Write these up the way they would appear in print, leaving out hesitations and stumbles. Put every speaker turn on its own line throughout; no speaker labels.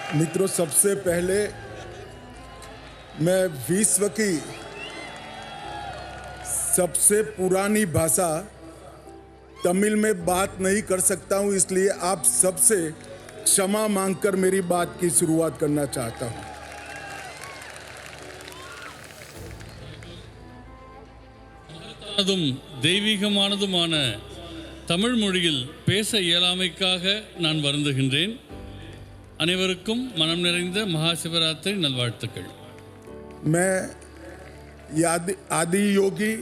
मित्रों, सबसे पहले मैं विश्व की सबसे पुरानी भाषा तमिल में बात नहीं कर सकता हूं, इसलिए आप सबसे क्षमा मांगकर मेरी बात की शुरुआत करना चाहता हूं।
தெய்வீகமானதுமான தமிழ் மொழியில் பேச இயலாமைக்காக நான் வருந்துகின்றேன். அனைவருக்கும் மனம் நிறைந்த மகா சிவராத்திரி நல்வாழ்த்துக்கள்.
मैं आदि योगी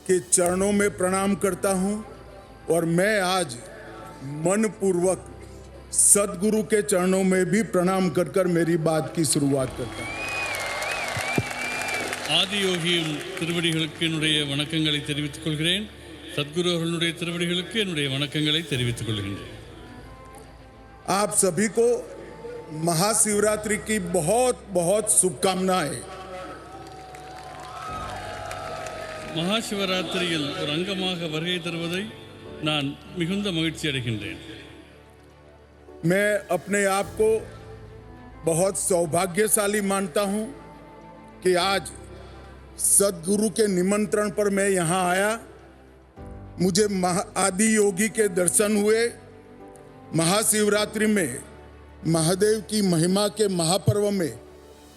के चरणों में प्रणाम करता हूं और मैं आज मनपूर्वक सदगुरु के चरणों में भी प्रणाम कर मेरी बात की शुरुआत करता हूं.
ஆதியோகியின் திருவடிகளுக்கு என்னுடைய வணக்கங்களை தெரிவித்துக் கொள்கிறேன். சத்குரு அவர்களுடைய திருவடிகளுக்கு என்னுடைய வணக்கங்களை தெரிவித்துக் கொள்கின்றேன்.
आप सभी को महाशिवरात्रि की बहुत बहुत शुभकामनाएं.
மகாசிவராத்திரியில் ஒரு அங்கமாக வருகை தருவதை நான் மிகுந்த மகிழ்ச்சி அடைகின்றேன்.
मैं अपने आप को बहुत सौभाग्यशाली मानता हूं कि आज सदगुरु के निमंत्रण पर मैं यहाँ आया. मुझे आदि योगी के दर्शन हुए. महाशिवरात्रि में महादेव की महिमा के महापर्व में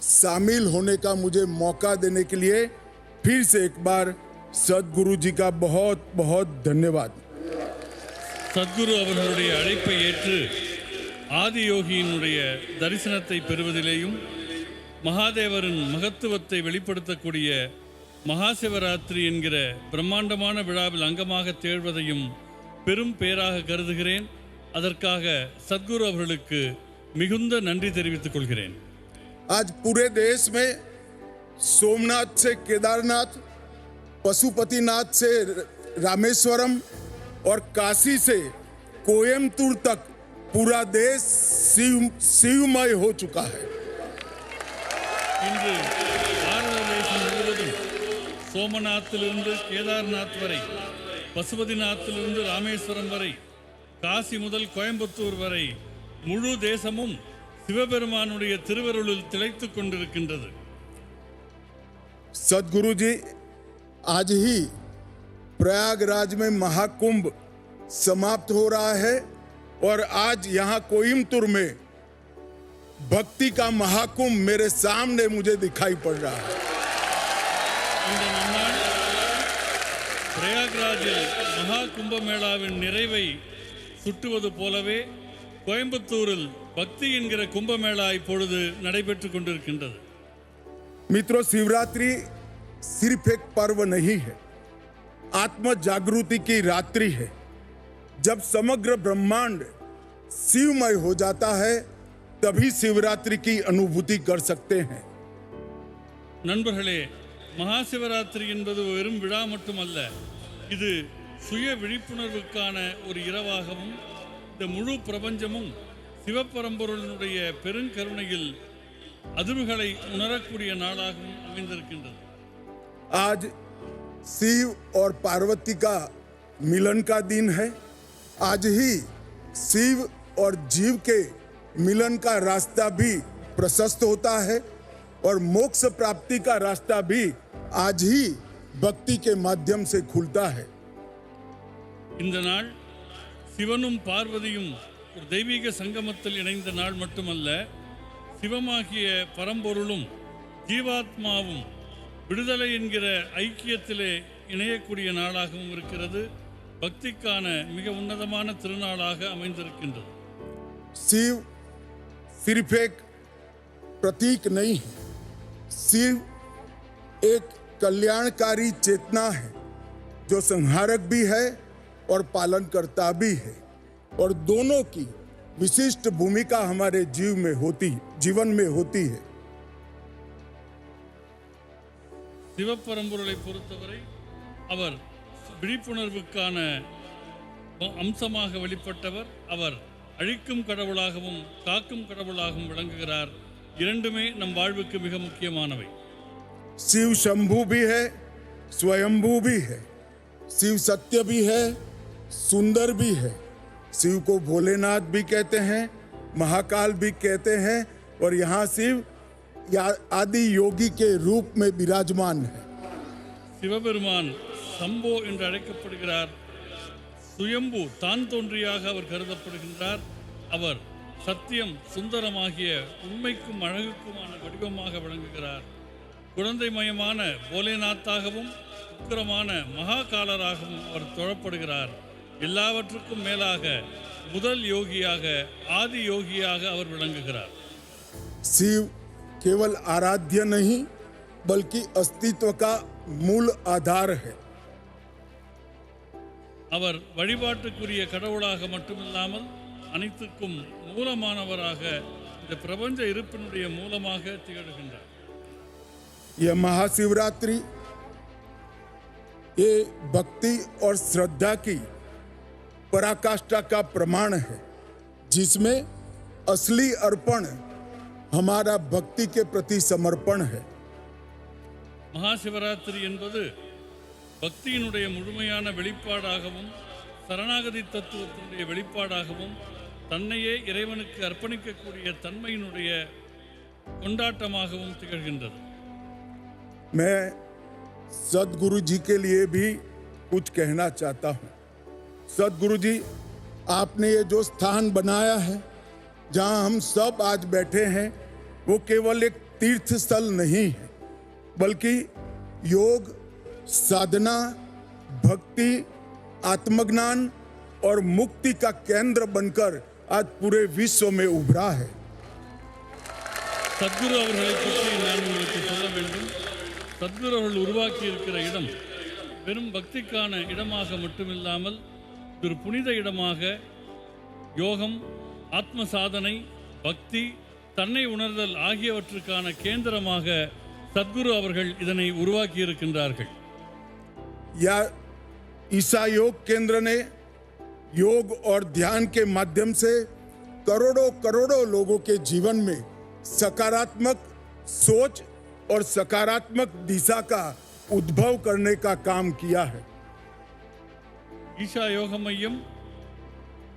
शामिल होने का मुझे मौका देने के लिए फिर से एक बार सदगुरु जी का बहुत बहुत धन्यवाद.
சத்குரு அவர்களுடைய அழைப்பை ஏற்று ஆதியோகியினுடைய தரிசனத்தை பெறுவதிலேயும் மகாதேவரின் மகத்துவத்தை வெளிப்படுத்தக்கூடிய மகாசிவராத்திரி என்கிற பிரம்மாண்டமான விழாவில் அங்கமாக திகழ்வதையும் பெரும் பேராக கருதுகிறேன். அதற்காக சத்குரு அவர்களுக்கு மிகுந்த நன்றி தெரிவித்துக் கொள்கிறேன்.
आज पूरे देश में सोमनाथ से केदारनाथ, पशुपतिनाथ से रामेश्वरम और काशी से कोयम्बतूर तक पूरा देश शिवमय हो चुका है.
இன்று பாரத தேசம் முழுவதும் சோமநாத்திலிருந்து கேதார்நாத் வரை, பசுபதிநாத்திலிருந்து ராமேஸ்வரம் வரை, காசி முதல் கோயம்புத்தூர் வரை முழு தேசமும் சிவபெருமானுடைய திருவருளில் திளைத்துக் கொண்டிருக்கின்றது.
सदगुरु जी, आज ही प्रयागराज में महाकुंभ समाप्त हो रहा है और आज यहाँ कोयम्बतूर में भक्ति का महाकुंभ मेरे सामने मुझे दिखाई पड़ रहा है.
இந்த நன்னாள் பிரயாக்ராஜில் மகா கும்பமேளாவின் நிறைவை சுட்டுவது போலவே கோயம்புத்தூரில் பக்தி என்கிற கும்பமேளா இப்பொழுது நடைபெற்றுக் கொண்டிருக்கின்றது.
मित्रों, शिवरात्रि सिर्फ एक पर्व नहीं है, आत्म जागृति की रात्रि है. जब समग्र ब्रह्मांड शिवमय हो जाता है तभी शिवरात्रि की अनुभूति कर सकते हैं.
நண்பர்களே, மகாசிவராத்திரி என்பது வெறும் விழா மட்டுமல்ல, இது சுய விழிப்புணர்வுக்கான ஒரு இரவாகவும் இந்த முழு பிரபஞ்சமும் சிவபரம்பொருளினுடைய பெருங்கருணையில் அதிர்வுகளை உணரக்கூடிய நாளாகவும் அமைந்திருக்கின்றது.
आज शिव और पार्वती का मिलन का दिन है. आज ही शिव और जीव के मिलन का रास्ता भी प्रशस्त होता है और मोक्ष प्राप्ति का रास्ता भी आज ही भक्ति के माध्यम से खुलता है.
இந்த நாள் சிவனும் பார்வதியும் ஒரு தெய்வீக சங்கமத்தில் இணைந்த நாள் மட்டுமல்ல, சிவமாகிய பரம்பொருளும் ஜீவாத்மாவும் விடுதலை என்கிற ஐக்கியத்திலே இணையக்கூடிய நாளாகவும் இருக்கிறது. பக்திக்கான மிக உன்னதமான திருநாளாக அமைந்திருக்கின்றது.
शिव सिर्फ एक प्रतीक नहीं है, शिव एक कल्याणकारी चेतना है जो संहारक भी है और पालनकर्ता भी है, और दोनों की विशिष्ट भूमिका हमारे जीवन में होती है.
சிவபரம்பொருளை பொறுத்தவரை அவர் விழிப்புணர்வுக்கான அம்சமாக வெளிப்பட்டவர். அவர் அழிக்கும் கடவுளாகவும் காக்கும் கடவுளாகவும் விளங்குகிறார். இரண்டுமே நம் வாழ்வுக்கு மிக முக்கியமானவை.
शिव शंभू भी है, स्वयंभू भी है. शिव सत्य भी है, सुंदर भी है. शिव को भोलेनाथ भी कहते हैं महाकाल भी कहते हैं और यहाँ शिव आदि योगी के रूप में विराजमान है।
சிவபெருமான் சம்போ என்று அழைக்கப்படுகிறார். சுயம்பு தான் தோன்றியாக அவர் கருதப்படுகின்றார். அவர் சத்தியம் சுந்தரமாகிய உண்மைக்கும் அழகுக்குமான வடிவமாக விளங்குகிறார். குழந்தைமயமான போலேநாத்தாகவும் உக்கிரமான மகாகாலராகவும் அவர் தொழப்படுகிறார். எல்லாவற்றுக்கும் மேலாக முதல் யோகியாக ஆதி யோகியாக அவர் விளங்குகிறார்.
शिव केवल आराध्य नहीं बल्कि अस्तित्व का मूल आधार है।
அவர் வழிபாட்டுக்குரிய கடவுளாக மட்டுமில்லாமல் அனைத்துக்கும் மூலமானவராக இந்த பிரபஞ்ச இருப்பினுடைய மூலமாக திகழ்கின்றார்.
यह महाशिवरात्रि ये भक्ति और श्रद्धा की पराकाष्ठा का प्रमाण है, जिसमें असली अर्पण हमारा भक्ति के प्रति समर्पण है।
மகாசிவராத்திரி என்பது பக்தியினுடைய முழுமையான வெளிப்பாடாகவும் சரணாகதி தத்துவத்தினுடைய வெளிப்பாடாகவும் தன்னையே இறைவனுக்கு அர்ப்பணிக்கக்கூடிய தன்மையினுடைய கொண்டாட்டமாகவும் திகழ்கின்றது.
मैं सदगुरु जी के लिए भी कुछ कहना चाहता हूँ। सदगुरु जी, आपने ये जो स्थान बनाया है जहाँ हम सब आज बैठे हैं, वो केवल एक तीर्थ स्थल नहीं है, बल्कि योग, साधना, भक्ति, आत्मज्ञान और मुक्ति का केंद्र बनकर आज पूरे विश्व में उभरा है।
சத்குரு அவர்களை பற்றி நான் உங்களுக்கு சொல்ல வேண்டும். சத்குரு அவர்கள் உருவாக்கி இருக்கிற இடம் வெறும் பக்திக்கான இடமாக மட்டுமில்லாமல் ஒரு புனித இடமாக யோகம், ஆத்ம சாதனை, பக்தி, தன்னை உணர்தல் ஆகியவற்றுக்கான கேந்திரமாக சத்குரு அவர்கள் இதனை உருவாக்கி இருக்கின்றார்கள்.
या ईसा योग केंद्र ने योग और ध्यान के माध्यम से करोड़ों करोड़ों लोगों के जीवन में सकारात्मक सोच और सकारात्मक दिशा का उद्भव करने का काम किया है।
ஈஷா யோக மையம்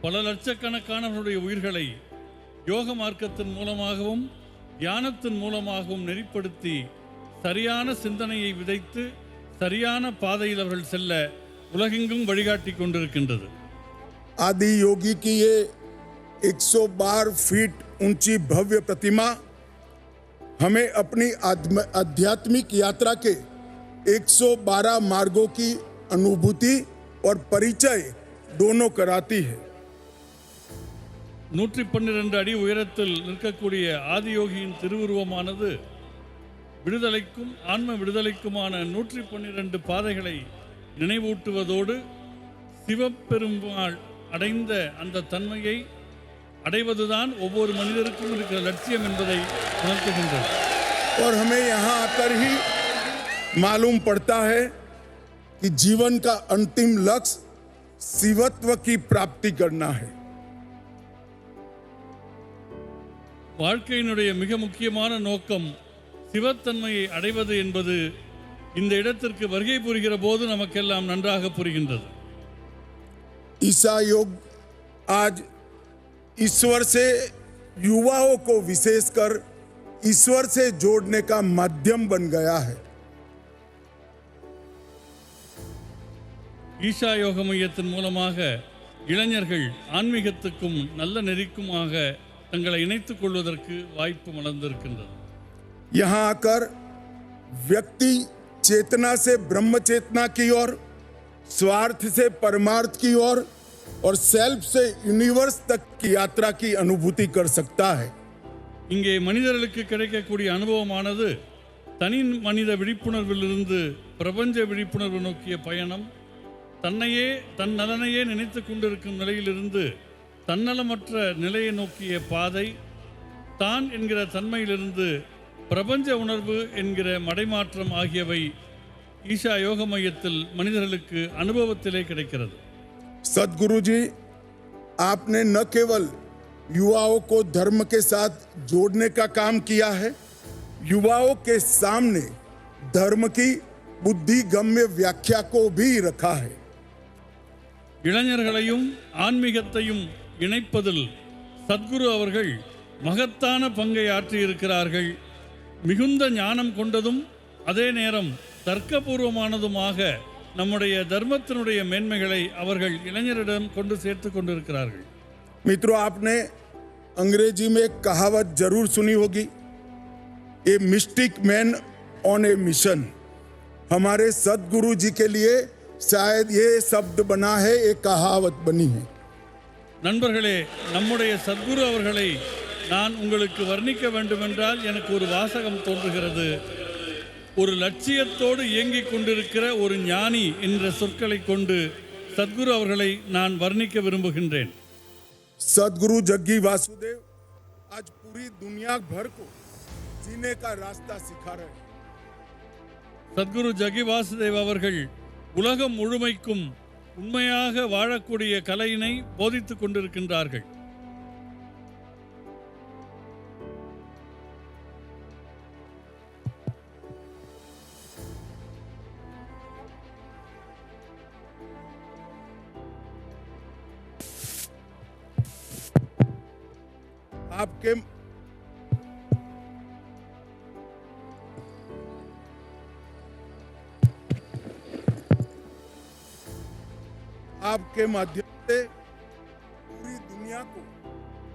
பல லட்சக்கணக்கானவர்களுடைய உயிர்களை யோக மார்க்கத்தின் மூலமாகவும் தியானத்தின் மூலமாகவும் நெறிப்படுத்தி சரியான சிந்தனையை விதைத்து சரியான பாதையில் அவர்கள் செல்ல உலகெங்கும் வழிகாட்டி கொண்டிருக்கின்றது.
आदि योगी की ये 112 फीट ऊंची भव्य प्रतिमा हमें अपनी आध्यात्मिक यात्रा के 112 मार्गों की अनुभूति और परिचय दोनों कराती है।
112 அடி உயரத்தில் நிற்கக்கூடிய ஆதியோகியின் திருவுருவமானது விடுதலைக்கும் ஆன்ம விடுதலைக்குமான 112 பாதைகளை நினைவூட்டுவதோடு சிவபெருமாள் அடைந்த அந்த தன்மையை அடைவதுதான் ஒவ்வொரு மனிதருக்கும் இருக்கிற லட்சியம் என்பதை உணர்த்துகின்றது.
और हमें यहाँ आकर ही मालूम पड़ता है कि जीवन का अंतिम लक्ष्य शिवत्व की प्राप्ति करना है।
வாழ்க்கையினுடைய மிக முக்கியமான நோக்கம் சிவத்தன்மையை அடைவது என்பது இந்த இடத்திற்கு வருகை புரிகிற போது நமக்கெல்லாம் நன்றாக புரிகின்றது.
ईसा योग आज ईश्वर से युवाओं को विशेषकर ईश्वर से जोड़ने का माध्यम बन गया है।
ஈஷா யோக மையத்தின் மூலமாக இளைஞர்கள் ஆன்மீகத்துக்கும் நல்ல நெறிக்குமாக தங்களை இணைத்துக் கொள்வதற்கு வாய்ப்பு மலர்ந்திருக்கின்றது.
यहाँ आकर व्यक्ति चेतना से ब्रह्म चेतना की ओर, स्वार्थ से परमार्थ की ओर और सेल्फ से यूनिवर्स तक की यात्रा की अनुभूति कर सकता है।
இங்கே மனிதர்களுக்கு கிடைக்கக்கூடிய அனுபவமானது தனி மனித விழிப்புணர்விலிருந்து பிரபஞ்ச விழிப்புணர்வு நோக்கிய பயணம், தன்னையே தன் நலனையே நினைத்து கொண்டிருக்கும் நிலையிலிருந்து தன்னலமற்ற நிலையை நோக்கிய பாதை, தான் என்கிற தன்மையிலிருந்து பிரபஞ்ச உணர்வு என்கிற மடைமாற்றம் ஆகியவை ஈஷா யோக மையத்தில் மனிதர்களுக்கு அனுபவத்திலே கிடைக்கிறது.
सदगुरु जी, आपने न केवल युवाओं को धर्म के साथ जोड़ने का काम किया है, युवाओं के सामने धर्म की बुद्धिगम्य व्याख्या को भी रखा है।
இளைஞர்களையும் ஆன்மீகத்தையும் இணைப்பதில் சத்குரு அவர்கள் மகத்தான பங்கை ஆற்றியிருக்கிறார்கள். மிகுந்த ஞானம் கொண்டதும் அதே நேரம் தர்க்கபூர்வமானதுமாக நம்முடைய தர்மத்தினுடைய மேன்மைகளை அவர்கள் இளைஞரிடம் கொண்டு சேர்த்து கொண்டிருக்கிறார்கள்.
मित्रों, आपने अंग्रेजी में एक कहावत जरूर सुनी होगी, a mystic man on A mission. हमारे सदगुरु जी के लिए शायद ये शब्द बना है, एक कहावत बनी है।
நண்பர்களே, நம்முடைய சத்குரு அவர்களை நான் உங்களுக்கு வர்ணிக்க வேண்டுமென்றால் எனக்கு ஒரு வாசகம் தோன்றுகிறது. ஒரு லட்சியத்தோடு இயங்கிக் கொண்டிருக்கிற ஒரு ஞானி என்ற சொற்களை கொண்டு சத்குரு அவர்களை நான் வர்ணிக்க விரும்புகின்றேன்.
सदगुरु जग्गी वासुदेव आज पूरी दुनिया भर को जीने का रास्ता सिखा रहे हैं।
சத்குரு ஜகி வாசுதேவ் அவர்கள் உலகம் முழுமைக்கும் உண்மையாக வாழக்கூடிய கலையினை போதித்துக் கொண்டிருக்கின்றார்கள்.
आपके माध्यम से पूरी दुनिया को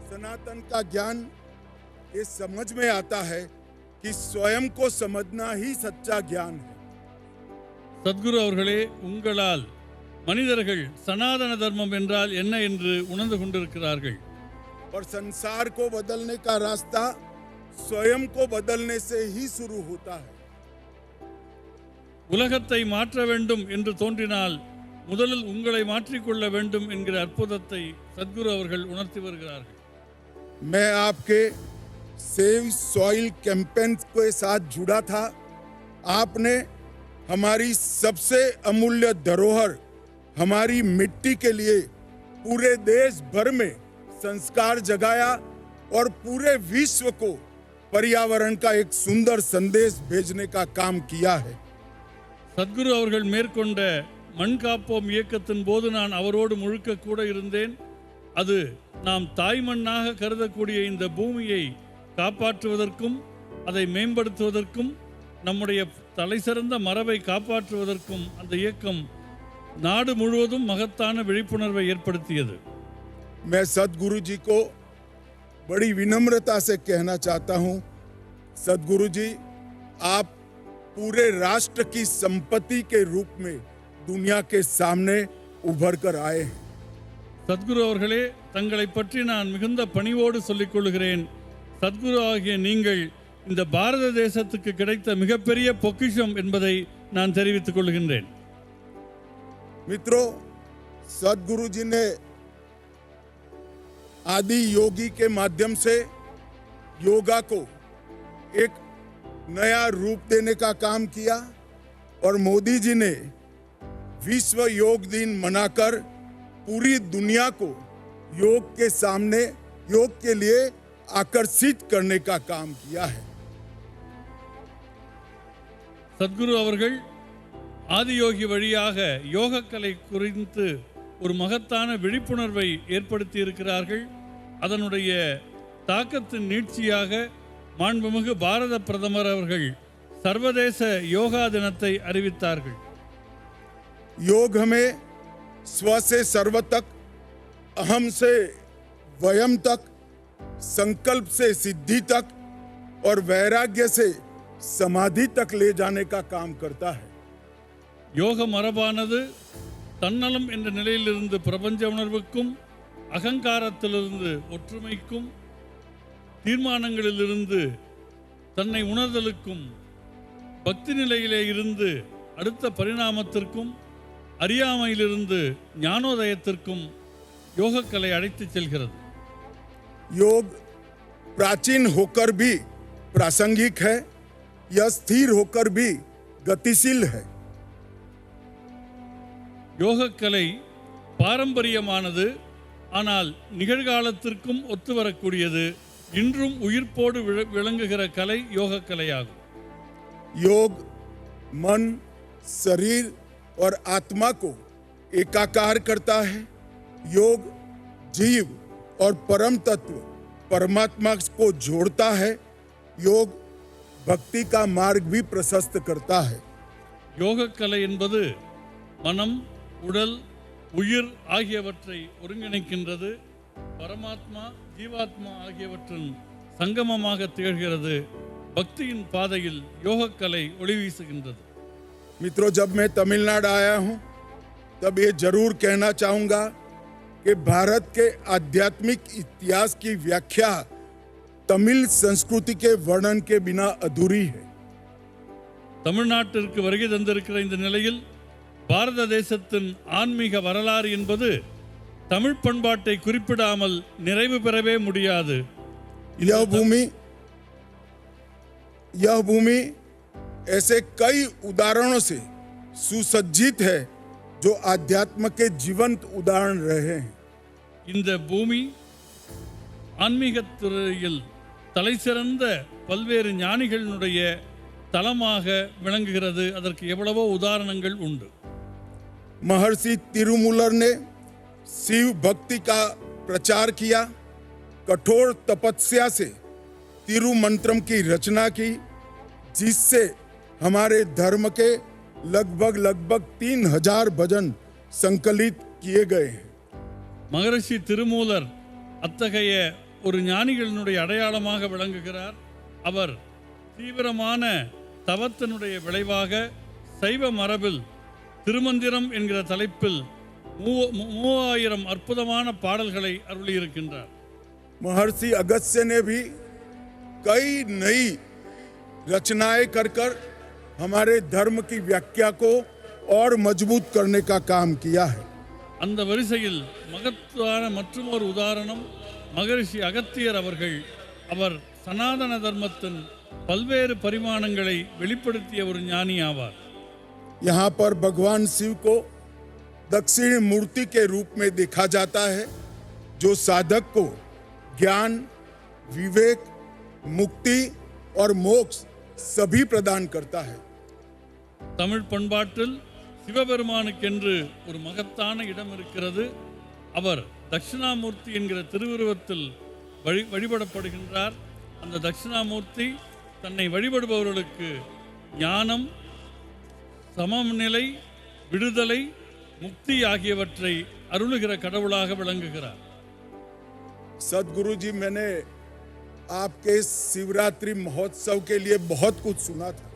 सनातन का ज्ञान ये समझ में आता है कि स्वयं को समझना ही सच्चा ज्ञान है।
சத்குரு அவர்களே, உங்களால் மனிதர்கள் சனாதன தர்மம் என்றால் என்ன என்று உணர்ந்து கொண்டிருக்கிறார்கள்.
और संसार को बदलने का रास्ता स्वयं को बदलने से ही शुरू होता है।
உலகத்தை மாற்ற வேண்டும் என்று தோன்றினால் முதலில் உங்களை மாற்றிக்கொள்ள வேண்டும் என்கிற அற்புதத்தை சத்குரு அவர்கள் உணர்த்தி வருகிறார்கள்.
मैं आपके सेव सॉइल कैंपेन के साथ जुड़ा था। आपने हमारी सबसे अमूल्य धरोहर हमारी मिट्टी के लिए पूरे देश भर में संस्कार जगाया और पूरे विश्व को पर्यावरण का एक सुंदर संदेश भेजने का काम किया है।
சத்குரு அவர்கள் மேற்கொண்ட மண் காப்போம் இயக்கத்தின் போது நான் அவரோடு முழுக்க கூட இருந்தேன். அது நாம் தாய்மண்ணாக கருதக்கூடிய இந்த பூமியை காப்பாற்றுவதற்கும் அதை மேம்படுத்துவதற்கும் நம்முடைய தலைசிறந்த மரபை காப்பாற்றுவதற்கும் அந்த இயக்கம் நாடு முழுவதும் மகத்தான விழிப்புணர்வை ஏற்படுத்தியது.
मैं सदगुरु जी को बड़ी विनम्रता से कहना चाहता हूं, सदगुरु जी, आप पूरे राष्ट्र की संपत्ति के रूप में दुनिया के सामने उभर कर आए हैं।
சத்குரு அவர்களே, தங்களை பற்றி நான் மிகுந்த பணிவோடு சொல்லிக் கொள்கிறேன். சத்குரு ஆகிய நீங்கள் இந்த பாரத தேசத்துக்கு கிடைத்த மிகப்பெரிய பொக்கிஷம் என்பதை நான் தெரிவித்துக் கொள்கின்றேன்.
मित्रों, सदगुरु जी ने आदि योगी के माध्यम से योगा को एक नया रूप देने का काम किया और मोदी जी ने विश्व योग दिन मनाकर पूरी दुनिया को योग के सामने योग के लिए आकर्षित करने का काम किया है।
சத்குரு அவர்கள் ஆதியோகி வழியாக யோகக்கலை குறித்து ஒரு மகத்தான விழிப்புணர்வை ஏற்படுத்தி இருக்கிறார்கள். அதனுடைய தாக்கத்தின் நீட்சியாக மாண்புமிகு பாரத பிரதமர் அவர்கள் சர்வதேச யோகா தினத்தை அறிவித்தார்கள்.
योग हमें स्व से सर्व तक, अहम से वयम तक, संकल्प से सिद्धि तक और वैराग्य से समाधि तक ले जाने का काम करता है।
யோக மரபானது தன்னலம் என்ற நிலையிலிருந்து பிரபஞ்ச உணர்வுக்கும், அகங்காரத்திலிருந்து ஒற்றுமைக்கும், தீர்மானங்களிலிருந்து தன்னை உணர்தலுக்கும், பக்தி நிலையிலே இருந்து அடுத்த பரிணாமத்திற்கும், அறியாமையிலிருந்து ஞானோதயத்திற்கும் யோகக்கலை அழைத்துச் செல்கிறது.
योग प्राचीन होकर भी प्रासंगिक है, यह स्थिर होकर भी गतिशील है।
யோகக்கலை பாரம்பரியமானது, ஆனால் நிகழ்காலத்திற்கும் ஒத்து வரக்கூடியது. இன்றும் உயிர்ப்போடு விளங்குகிற கலை யோகக்கலையாகும்.
योग मन, शरीर और आत्मा को एकाकार करता है। योग जीव और परम तत्व परमात्मा को जोड़ता है। योग भक्ति का मार्ग भी प्रशस्त करता है।
யோகக்கலை என்பது மனம், உடல், உயிர் ஆகியவற்றை ஒருங்கிணைக்கின்றது. பரமாத்மா, ஜீவாத்மா ஆகியவற்றின் சங்கமமாக திகழ்கிறது. பக்தியின் பாதையில் யோகக்கலை ஒளி வீசுகின்றது.
मित्रों, जब मैं तमिलनाडु आया हूं तब ये जरूर कहना चाहूंगा कि भारत के आध्यात्मिक इतिहास की व्याख्या तमिल संस्कृति के वर्णन के बिना अधूरी है।
தமிழ்நாட்டிற்கு வருகை தந்திருக்கிற இந்த நிலையில் பாரத தேசத்தின் ஆன்மீக வரலாறு என்பது தமிழ் பண்பாட்டை குறிப்பிடாமல் நிறைவு பெறவே முடியாது.
यह भूमि ऐसे कई उदाहरणों से सुसज्जित है जो आध्यात्म के जीवंत उदाहरण रहे हैं।
இந்த பூமி ஆன்மீகத் துறையில் தலைசிறந்த பல்வேறு ஞானிகளினுடைய தலமாக விளங்குகிறது. அதற்கு எவ்வளவோ உதாரணங்கள் உண்டு.
महर्षि तिरुमूलर ने शिव भक्ति का प्रचार किया, कठोर तपस्या से तिरुमंत्रम की रचना की, जिससे हमारे धर्म के लगभग 3000 भजन संकलित किए गए हैं।
மகரிஷி திருமூலர் அத்தகைய ஒரு ஞானிகளினுடைய அடையாளமாக விளங்குகிறார். அவர் தீவிரமான தவத்தினுடைய விளைவாக சைவ மரபில் திருமந்திரம் என்கிற தலைப்பில் 3000 அற்புதமான பாடல்களை அருளியிருக்கின்றார்.
महर्षि अगस्त्य ने भी कई नई रचनाएं कर हमारे धर्म की व्याख्या को और मजबूत करने का काम किया है।
அந்த வரிசையில் மகத்தான மற்றொரு உதாரணம் மகரிஷி அகத்தியர் அவர்கள். அவர் சனாதன தர்மத்தின் பல்வேறு பரிமாணங்களை வெளிப்படுத்திய ஒரு ஞானி ஆவார்.
यहाँ पर भगवान शिव को दक्षिण मूर्ति के रूप में देखा जाता है, जो साधक को ज्ञान, विवेक, मुक्ति और मोक्ष सभी प्रदान करता है।
தமிழ் பண்பாட்டில் சிவபெருமானுக்கென்று ஒரு மகத்தான இடம் இருக்கிறது. அவர் தட்சிணாமூர்த்தி என்கிற திருவுருவத்தில் வழிபடப்படுகின்றார். அந்த தட்சிணாமூர்த்தி தன்னை வழிபடுபவர்களுக்கு ஞானம், சமநிலை, விடுதலை, முக்தி ஆகியவற்றை அருளுகிற கடவுளாக விளங்குகிறார்.
सदगुरु जी, मैंने आपके शिवरात्रि महोत्सव के लिए बहुत कुछ सुना था,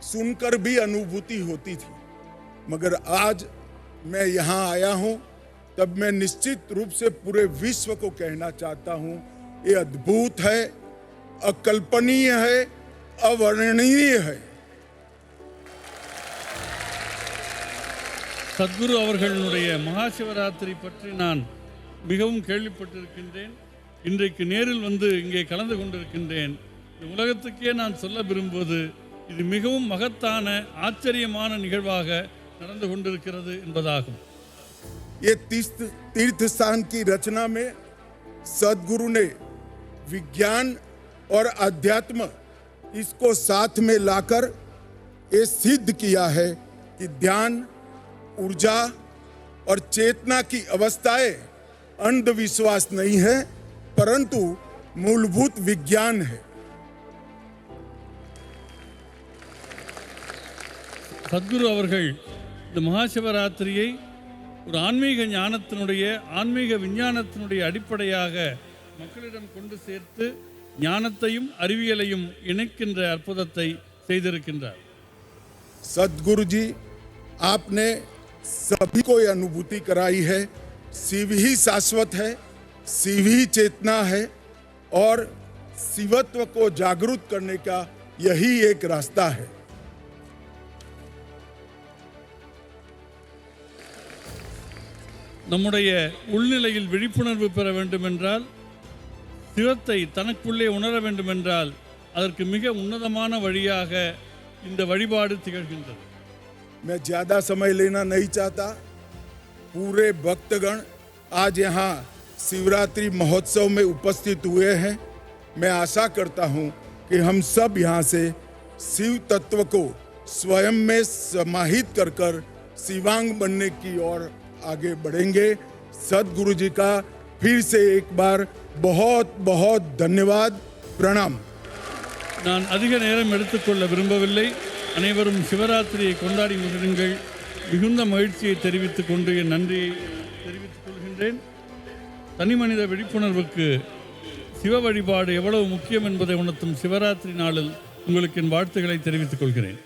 सुनकर भी अनुभूति होती थी, मगर आज मैं यहाँ आया हूँ तब मैं निश्चित रूप से पूरे विश्व को कहना चाहता हूँ, ये अद्भुत है, अकल्पनीय है, अवर्णनीय है।
சத்குரு அவர்களுடைய மகா சிவராத்திரி பற்றி நான் மிகவும் கேள்விப்பட்டிருக்கின்றேன். இன்றைக்கு நேரில் வந்து இங்கே கலந்து கொண்டிருக்கின்றேன். இந்த உலகத்துக்கே நான் சொல்ல விரும்புவது, இது மிகவும் மகத்தான ஆச்சரியமான நிகழ்வாக நடந்து கொண்டிருக்கிறது என்பதாகும்.
ये तीर्थ स्थान की रचना में सदगुरु ने विज्ञान और अध्यात्म इसको साथ में लाकर ये सिद्ध किया है कि ध्यान, ऊर्जा और चेतना की अवस्थाएं अंधविश्वास नहीं है, परंतु मूलभूत विज्ञान है।
சத்குரு அவர்கள் இந்த மகா சிவராத்திரியை ஒரு ஆன்மீக ஞானத்தினுடைய, ஆன்மீக விஞ்ஞானத்தினுடைய அடிப்படையாக மக்களிடம் கொண்டு சேர்த்து ஞானத்தையும் அறிவியலையும் இணைக்கின்ற அற்புதத்தை செய்திருக்கின்றார்.
सदगुरु जी, आपने सभी को यह अनुभूति कराई है, शिव ही शाश्वत है, शिव ही चेतना है और शिवत्व को जागरूक करने का यही एक रास्ता है।
நம்முடைய உள்நிலையில் விழிப்புணர்வு பெற வேண்டுமென்றால், சிவத்தை தனக்குள்ளே உணர வேண்டுமென்றால், அதற்கு மிக உன்னதமான வழியாக இந்த வழிபாடு திகழ்கின்றது.
मैं ज्यादा समय लेना नहीं चाहता। पूरे भक्तगण आज यहाँ शिवरात्रि महोत्सव में उपस्थित हुए हैं। मैं आशा करता हूँ कि हम सब यहाँ से शिव तत्व को स्वयं में समाहित कर शिवांग बनने की ओर आगे बढ़ेंगे। सदगुरु जी का फिर से एक बार बहुत बहुत धन्यवाद, प्रणाम।
நான் அதிக நேரம் எடுத்துக்கொள்ள விரும்பவில்லை. அனைவரும் சிவராத்திரியை கொண்டாடி மகிழுங்கள். மிகுந்த மகிழ்ச்சியை தெரிவித்துக் கொண்டு என் நன்றியை தெரிவித்துக் கொள்கின்றேன். தனிமனித விழிப்புணர்வுக்கு சிவ வழிபாடு எவ்வளவு முக்கியம் என்பதை உணர்த்தும் சிவராத்திரி நாளில் உங்களுக்கு என் வாழ்த்துக்களை தெரிவித்துக் கொள்கிறேன்.